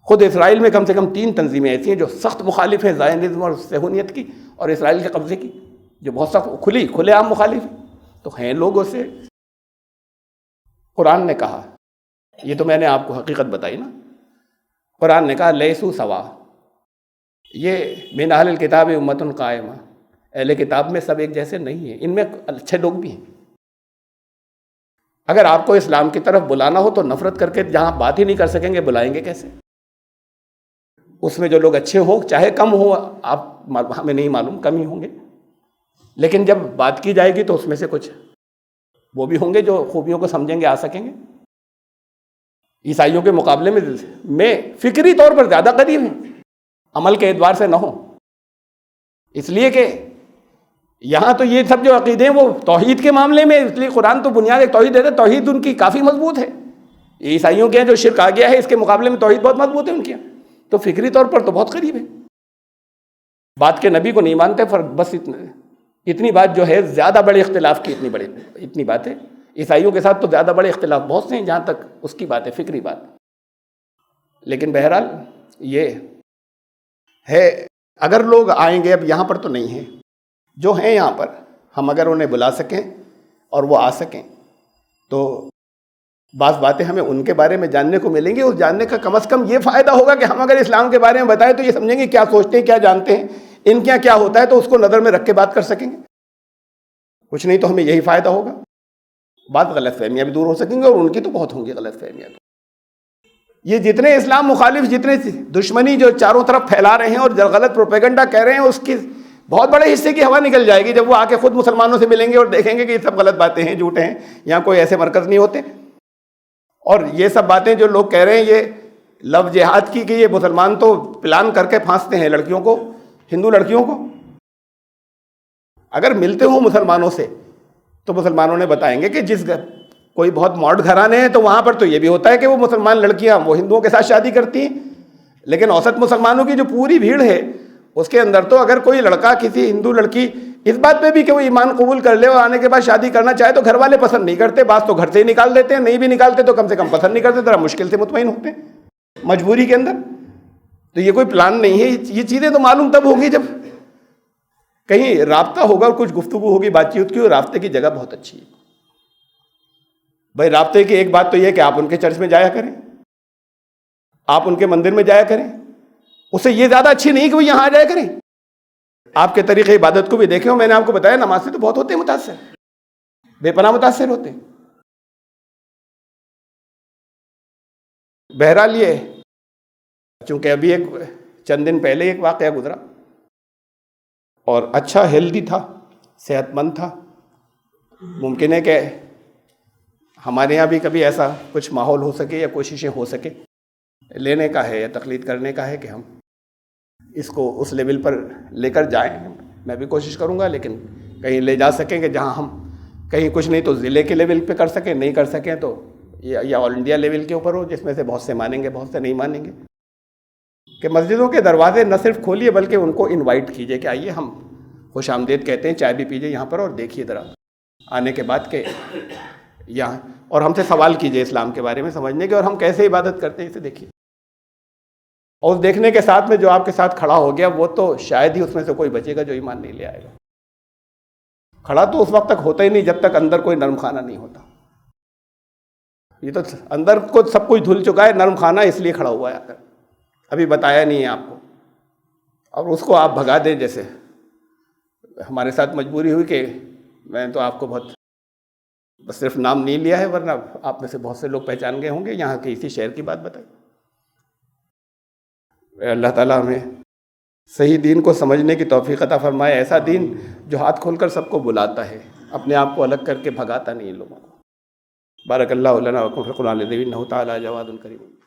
خود اسرائیل میں کم سے کم 3 تنظیمیں ایسی ہیں جو سخت مخالف ہیں زائنزم اور صہیونیت کی اور اسرائیل کے قبضے کی، جو بہت سخت کھلے عام مخالف ہیں. تو ہیں لوگ اسے. قرآن نے کہا، یہ تو میں نے آپ کو حقیقت بتائی نا، قرآن نے کہا لیسو سوا، یہ من اہل الکتاب امۃ قائمہ، اہل کتاب میں سب ایک جیسے نہیں ہیں، ان میں اچھے لوگ بھی ہیں. اگر آپ کو اسلام کی طرف بلانا ہو تو نفرت کر کے جہاں بات ہی نہیں کر سکیں گے، بلائیں گے کیسے؟ اس میں جو لوگ اچھے ہوں، چاہے کم ہوں، آپ ہمیں نہیں معلوم، کم ہی ہوں گے، لیکن جب بات کی جائے گی تو اس میں سے کچھ وہ بھی ہوں گے جو خوبیوں کو سمجھیں گے، آ سکیں گے. عیسائیوں کے مقابلے میں فکری طور پر زیادہ قریب ہیں، عمل کے اعتبار سے نہ ہوں. اس لیے کہ یہاں تو یہ سب جو عقیدے ہیں وہ توحید کے معاملے میں، اس لیے قرآن تو بنیاد ایک توحید دیتا ہے، توحید ان کی کافی مضبوط ہے. یہ عیسائیوں کے ہیں جو شرک آ گیا ہے، اس کے مقابلے میں توحید بہت مضبوط ہے ان کے، تو فکری طور پر تو بہت قریب ہے. بات کے نبی کو نہیں مانتے، بس اتنی بات جو ہے زیادہ بڑے اختلاف کی اتنی بات ہے. عیسائیوں کے ساتھ تو زیادہ بڑے اختلاف بہت سے ہیں، جہاں تک اس کی بات ہے، فکری بات. لیکن بہرحال یہ ہے، اگر لوگ آئیں گے، اب یہاں پر تو نہیں ہیں، جو ہیں یہاں پر، ہم اگر انہیں بلا سکیں اور وہ آ سکیں تو بعض باتیں ہمیں ان کے بارے میں جاننے کو ملیں گی. اس جاننے کا کم از کم یہ فائدہ ہوگا کہ ہم اگر اسلام کے بارے میں بتائیں تو یہ سمجھیں گے کیا سوچتے ہیں، کیا جانتے ہیں، ان کے یہاں کیا ہوتا ہے، تو اس کو نظر میں رکھ کے بات کر سکیں گے. کچھ نہیں تو ہمیں یہی فائدہ ہوگا. بعض غلط فہمیاں بھی دور ہو سکیں گے، اور ان کی تو بہت ہوں گی غلط فہمیاں. یہ جتنے اسلام مخالف، جتنے دشمنی جو چاروں طرف پھیلا رہے ہیں اور غلط پروپیگنڈا کہہ رہے ہیں، اس کی بہت بڑے حصے کی ہوا نکل جائے گی جب وہ آ کے خود مسلمانوں سے ملیں گے اور دیکھیں گے کہ یہ سب غلط باتیں ہیں، جھوٹے ہیں، یہاں کوئی ایسے مرکز نہیں ہوتے. اور یہ سب باتیں جو لوگ کہہ رہے ہیں یہ لو جہاد کی، کہ یہ مسلمان تو پلان کر کے پھانستے ہیں لڑکیوں کو، ہندو لڑکیوں کو. اگر ملتے ہوں مسلمانوں سے تو مسلمانوں نے بتائیں گے کہ جس کوئی بہت ماڈ گھرانے ہیں تو وہاں پر تو یہ بھی ہوتا ہے کہ وہ مسلمان لڑکیاں وہ ہندوؤں کے ساتھ شادی کرتی ہیں، لیکن اوسط مسلمانوں کی جو پوری بھیڑ ہے اس کے اندر تو اگر کوئی لڑکا کسی ہندو لڑکی اس بات پہ بھی کہ وہ ایمان قبول کر لے اور آنے کے بعد شادی کرنا چاہے تو گھر والے پسند نہیں کرتے، بعض تو گھر سے ہی نکال دیتے ہیں، نہیں بھی نکالتے تو کم سے کم پسند نہیں کرتے، ذرا مشکل سے مطمئن ہوتے ہیں مجبوری کے اندر۔ تو یہ کوئی پلان نہیں ہے، یہ چیزیں تو معلوم تب ہوگی جب کہیں رابطہ ہوگا اور کچھ گفتگو ہوگی، بات چیت کی، اور رابطے کی جگہ بہت اچھی ہے بھائی۔ رابطے کی ایک بات تو یہ کہ آپ ان کے چرچ میں جایا کریں، آپ ان کے مندر میں جایا کریں، اس سے یہ زیادہ اچھی نہیں کہ وہ یہاں آ جایا کریں۔ آپ کے طریقے عبادت کو بھی دیکھیں، میں نے آپ کو بتایا نماز سے تو بہت ہوتے ہیں متاثر، بے پناہ متاثر ہوتے ہیں۔ بہرحال یہ چونکہ ابھی ایک چند دن پہلے ایک واقعہ گزرا اور اچھا ہیلدی تھا، صحت مند تھا، ممکن ہے کہ ہمارے یہاں بھی کبھی ایسا کچھ ماحول ہو سکے یا کوششیں ہو سکے لینے کا ہے یا تقلید کرنے کا ہے کہ ہم اس کو اس لیول پر لے کر جائیں۔ میں بھی کوشش کروں گا، لیکن کہیں لے جا سکیں کہ جہاں ہم کہیں کچھ نہیں تو ضلع کے لیول پہ کر سکیں، نہیں کر سکیں تو یا آل انڈیا لیول کے اوپر ہو، جس میں سے بہت سے مانیں گے بہت سے نہیں مانیں گے، کہ مسجدوں کے دروازے نہ صرف کھولیے بلکہ ان کو انوائٹ کیجئے کہ آئیے، ہم خوش آمدید کہتے ہیں، چائے بھی پیجئے یہاں پر اور دیکھیے ذرا آنے کے بعد کہ یہاں، اور ہم سے سوال کیجئے اسلام کے بارے میں سمجھنے کے، اور ہم کیسے عبادت کرتے ہیں اسے دیکھیے۔ اور اس دیکھنے کے ساتھ میں جو آپ کے ساتھ کھڑا ہو گیا وہ تو شاید ہی اس میں سے کوئی بچے گا جو ایمان نہیں لے آئے گا۔ کھڑا تو اس وقت تک ہوتا ہی نہیں جب تک اندر کوئی نرم خانہ نہیں ہوتا۔ یہ تو اندر کو سب کچھ دھل چکا ہے، نرم خانہ اس لیے کھڑا ہوا ہے آ کر، ابھی بتایا نہیں ہے آپ کو، اور اس کو آپ بھگا دیں۔ جیسے ہمارے ساتھ مجبوری ہوئی کہ میں تو آپ کو بہت بس صرف نام نہیں لیا ہے، ورنہ آپ میں سے بہت سے لوگ پہچان گئے ہوں گے، یہاں کے اسی شہر کی بات بتائی۔ اللہ تعالیٰ ہمیں صحیح دین کو سمجھنے کی توفیق عطا فرمائے، ایسا دین جو ہاتھ کھول کر سب کو بلاتا ہے، اپنے آپ کو الگ کر کے بھگاتا نہیں لوگوں کو۔ بارک اللہ لنا و لکم فی القرآن العظیم، انہ تعالی جواد کریم۔